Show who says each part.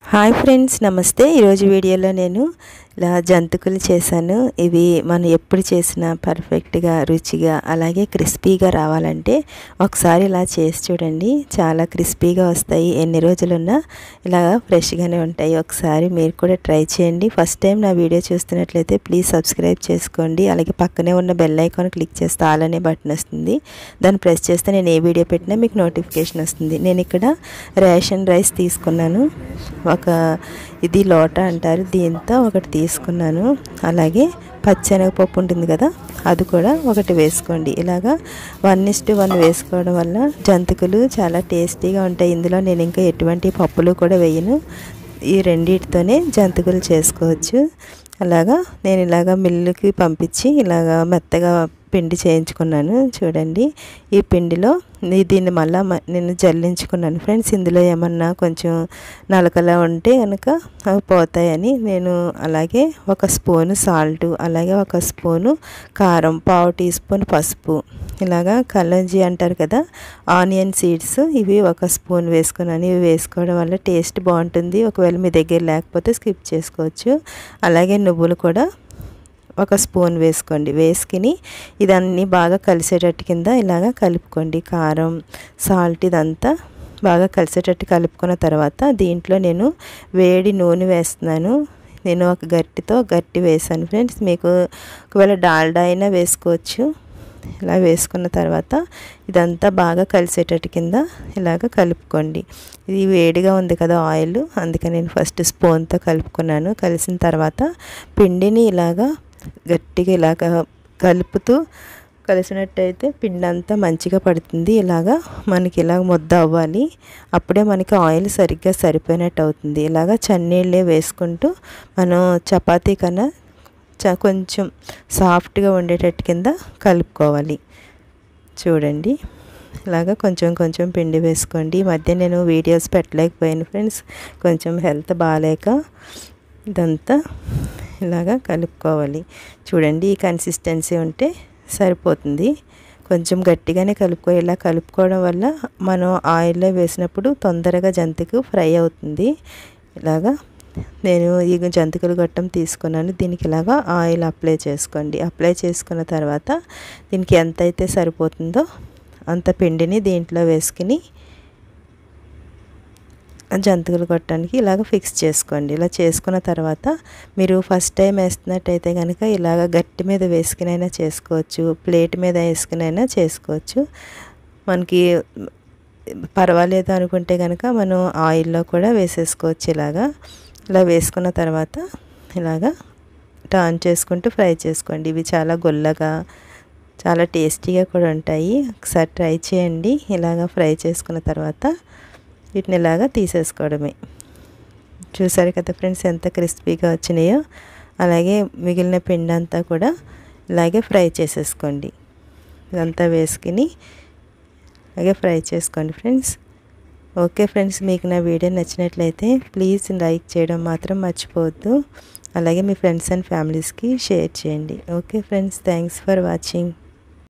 Speaker 1: Hi friends, నమస్తే. ఈరోజు వీడియోలో నేను ఇలా జంతికలు చేశాను. ఇవి మనం ఎప్పుడు చేసినా పర్ఫెక్ట్గా, రుచిగా, అలాగే క్రిస్పీగా రావాలంటే ఒకసారి ఇలా చేసి చూడండి. చాలా క్రిస్పీగా వస్తాయి. ఎన్ని రోజులున్నా ఇలా ఫ్రెష్గానే ఉంటాయి. ఒకసారి మీరు కూడా ట్రై చేయండి. ఫస్ట్ టైం నా వీడియో చూస్తున్నట్లయితే ప్లీజ్ సబ్స్క్రైబ్ చేసుకోండి. అలాగే పక్కనే ఉన్న బెల్ ఐకాన్ క్లిక్ చేస్తే ఆల్ అనే బటన్ వస్తుంది. దాన్ని ప్రెస్ చేస్తే నేను ఏ వీడియో పెట్టినా మీకు నోటిఫికేషన్ వస్తుంది. నేను ఇక్కడ రేషన్ రైస్ తీసుకున్నాను. ఇది లోటా అంటారు, దీంతో ఒకటి తీసుకున్నాను. అలాగే పచ్చెనగపప్పు ఉంటుంది కదా, అది కూడా ఒకటి వేసుకోండి. ఇలాగా 1:1 వేసుకోవడం వల్ల జంతికలు చాలా టేస్టీగా ఉంటాయి. ఇందులో నేను ఇంకా ఎటువంటి పప్పులు కూడా వేయను. ఈ రెండింటితోనే జంతికలు చేసుకోవచ్చు. అలాగా నేను ఇలాగా మిల్లుకి పంపించి ఇలాగా మెత్తగా పిండి చేయించుకున్నాను. చూడండి, ఈ పిండిలో దీన్ని మళ్ళీ నేను జల్లించుకున్నాను ఫ్రెండ్స్. ఇందులో ఏమన్నా కొంచెం నలకలా ఉంటే కనుక అవి పోతాయని నేను అలాగే 1 స్పూను సాల్టు, అలాగే 1 స్పూను కారం, 1/2 టీ స్పూన్ పసుపు, ఇలాగా కలంజీ అంటారు కదా, ఆనియన్ సీడ్స్, ఇవి 1 స్పూన్ వేసుకున్నాను. ఇవి వేసుకోవడం వల్ల టేస్ట్ బాగుంటుంది. ఒకవేళ మీ దగ్గర లేకపోతే స్కిప్ చేసుకోవచ్చు. అలాగే నువ్వులు కూడా 1 స్పూన్ వేసుకోండి. వేసుకుని ఇదన్నీ బాగా కలిసేటట్టు కింద ఇలాగ కలుపుకోండి. కారం, సాల్ట్ ఇదంతా బాగా కలిసేటట్టు కలుపుకున్న తర్వాత దీంట్లో నేను వేడి నూనె వేస్తున్నాను. నేను ఒక గట్టి వేసాను ఫ్రెండ్స్. మీకు ఒకవేళ డాల్డా అయినా వేసుకోవచ్చు. ఇలా వేసుకున్న తర్వాత ఇదంతా బాగా కలిసేటట్టు కింద ఇలాగ కలుపుకోండి. ఇది వేడిగా ఉంది కదా ఆయిల్, అందుకని నేను ఫస్ట్ స్పూన్తో కలుపుకున్నాను. కలిసిన తర్వాత పిండిని ఇలాగా గట్టిగా ఇలాగ కలుపుతూ కలిసినట్టయితే పిండి అంతా మంచిగా పడుతుంది. ఇలాగా మనకి ఇలాగ ముద్ద అవ్వాలి. అప్పుడే మనకి ఆయిల్ సరిగ్గా సరిపోయినట్టు అవుతుంది. ఇలాగ చన్నీళ్ళే వేసుకుంటూ మనం చపాతీ కన్నా కొంచెం సాఫ్ట్గా ఉండేటట్టు కింద కలుపుకోవాలి. చూడండి, ఇలాగ కొంచెం పిండి వేసుకోండి. ఈ మధ్య నేను వీడియోస్ పెట్టలేకపోయాను ఫ్రెండ్స్, కొంచెం హెల్త్ బాగాలేక. ఇదంతా ఇలాగా కలుపుకోవాలి. చూడండి, ఈ కన్సిస్టెన్సీ ఉంటే సరిపోతుంది. కొంచెం గట్టిగానే ఇలా కలుపుకోవడం వల్ల మనం ఆయిల్లో వేసినప్పుడు తొందరగా జంతిక ఫ్రై అవుతుంది. ఇలాగా నేను ఈ జంతికల గొట్టం తీసుకున్నాను. దీనికి ఇలాగా ఆయిల్ అప్లై చేసుకోండి. అప్లై చేసుకున్న తర్వాత దీనికి ఎంతైతే సరిపోతుందో అంత పిండిని దీంట్లో వేసుకుని జంతికలు కొట్టడానికి ఇలాగ ఫిక్స్ చేసుకోండి. ఇలా చేసుకున్న తర్వాత మీరు ఫస్ట్ టైం వేస్తున్నట్టయితే కనుక ఇలాగ గట్టి మీద వేసుకునైనా చేసుకోవచ్చు, ప్లేట్ మీద వేసుకునైనా చేసుకోవచ్చు. మనకి పర్వాలేదు అనుకుంటే కనుక మనం ఆయిల్లో కూడా వేసేసుకోవచ్చు. ఇలా వేసుకున్న తర్వాత ఇలాగ టర్న్ చేసుకుంటూ ఫ్రై చేసుకోండి. ఇవి చాలా గొల్లగా, చాలా టేస్టీగా కూడా ఉంటాయి. ఒకసారి ట్రై చేయండి. ఇలాగ ఫ్రై చేసుకున్న తర్వాత వీటిని ఇలాగా తీసేసుకోవడమే. చూసారు కదా ఫ్రెండ్స్, ఎంత క్రిస్పీగా వచ్చినాయో. అలాగే మిగిలిన పిండి అంతా కూడా ఇలాగే ఫ్రై చేసేసుకోండి. ఇదంతా వేసుకుని అలాగే ఫ్రై చేసుకోండి ఫ్రెండ్స్. ఓకే ఫ్రెండ్స్, మీకు నా వీడియో నచ్చినట్లయితే ప్లీజ్ లైక్ చేయడం మాత్రం మర్చిపోవద్దు. అలాగే మీ ఫ్రెండ్స్ అండ్ ఫ్యామిలీస్కి షేర్ చేయండి. Okay friends, thanks for watching.